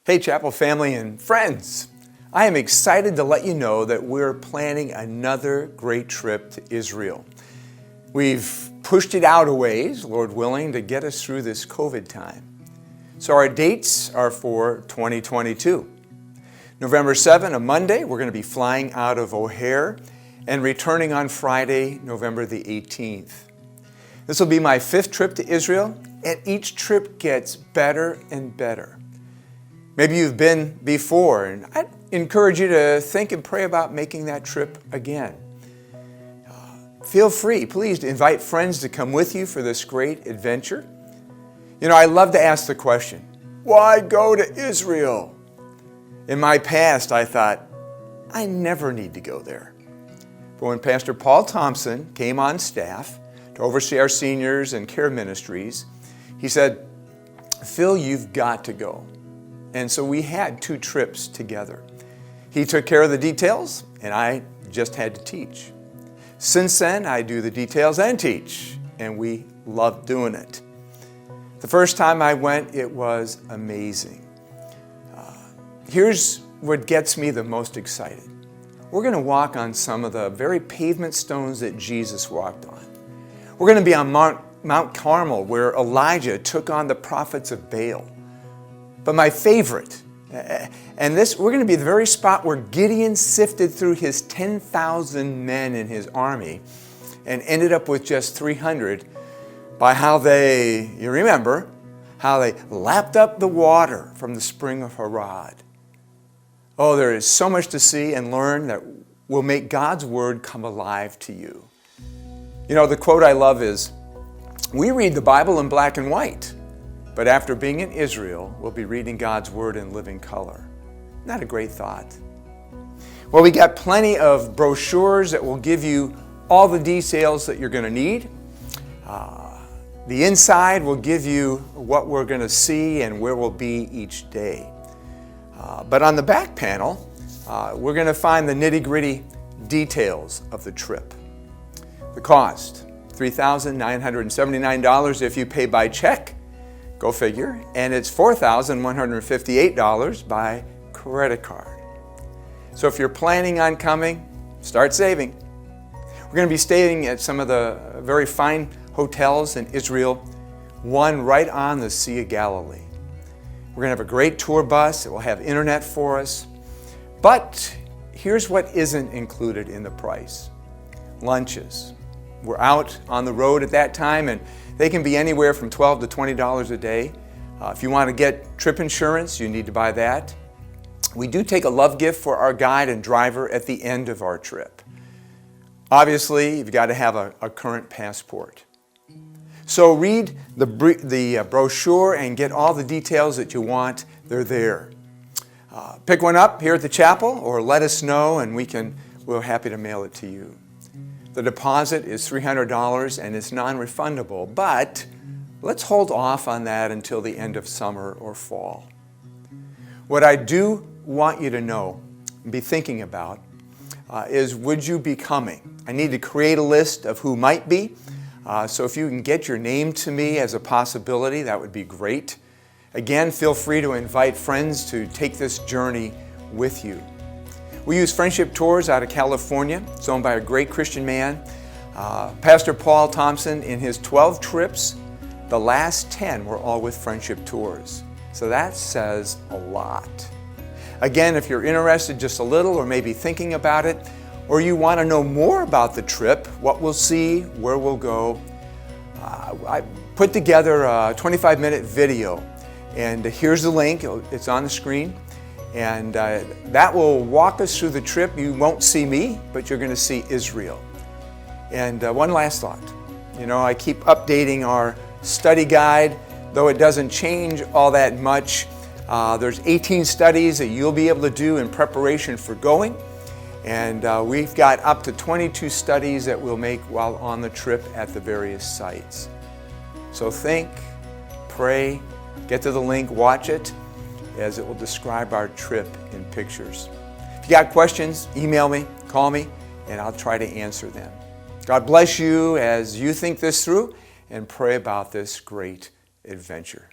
Hey, Chapel family and friends. I am excited to let you know that we're planning another great trip to Israel. We've pushed it out a ways, Lord willing, to get us through this COVID time. So our dates are for 2022. November 7, a Monday, we're going to be flying out of O'Hare and returning on Friday, November the 18th. This will be my 5th trip to Israel, and each trip gets better and better. Maybe you've been before, and I'd encourage you to think and pray about making that trip again. Feel free, please, to invite friends to come with you for this great adventure. You know, I love to ask the question, why go to Israel? In my past, I thought, I never need to go there. But when Pastor Paul Thompson came on staff to oversee our seniors and care ministries, he said, Phil, you've got to go. And so we had 2 trips together. He took care of the details, and I just had to teach. Since then, I do the details and teach, and we love doing it. The first time I went, it was amazing. Here's what gets me the most excited. We're going to walk on some of the very pavement stones that Jesus walked on. We're going to be on Mount Carmel, where Elijah took on the prophets of Baal. But my favorite, and we're going to be the very spot where Gideon sifted through his 10,000 men in his army and ended up with just 300 by how they lapped up the water from the spring of Harod. Oh, there is so much to see and learn that will make God's word come alive to you. You know, the quote I love is, we read the Bible in black and white, but after being in Israel, we'll be reading God's word in living color. Not a great thought? Well, we got plenty of brochures that will give you all the details that you're going to need. The inside will give you what we're going to see and where we'll be each day. But on the back panel, we're going to find the nitty-gritty details of the trip. The cost, $3,979 if you pay by check. Go figure. And it's $4,158 by credit card. So if you're planning on coming, start saving. We're going to be staying at some of the very fine hotels in Israel, one right on the Sea of Galilee. We're going to have a great tour bus. It will have internet for us. But here's what isn't included in the price. Lunches. We're out on the road at that time, and they can be anywhere from $12 to $20 a day. If you want to get trip insurance, you need to buy that. We do take a love gift for our guide and driver at the end of our trip. Obviously, you've got to have a current passport. So read the brochure and get all the details that you want. They're there. Pick one up here at the chapel or let us know, and we're happy to mail it to you. The deposit is $300 and it's non-refundable, but let's hold off on that until the end of summer or fall. What I do want you to know and be thinking about is, would you be coming? I need to create a list of who might be. So if you can get your name to me as a possibility, that would be great. Again, feel free to invite friends to take this journey with you. We use Friendship Tours out of California. It's owned by a great Christian man. Pastor Paul Thompson, in his 12 trips, the last 10 were all with Friendship Tours. So that says a lot. Again, if you're interested just a little or maybe thinking about it, or you want to know more about the trip, what we'll see, where we'll go, I put together a 25-minute video. And here's the link. It's on the screen. And that will walk us through the trip. You won't see me, but you're going to see Israel. And one last thought. You know, I keep updating our study guide, though it doesn't change all that much. There's 18 studies that you'll be able to do in preparation for going. And we've got up to 22 studies that we'll make while on the trip at the various sites. So think, pray, get to the link, watch it, as it will describe our trip in pictures. If you got questions, email me, call me, and I'll try to answer them. God bless you as you think this through and pray about this great adventure.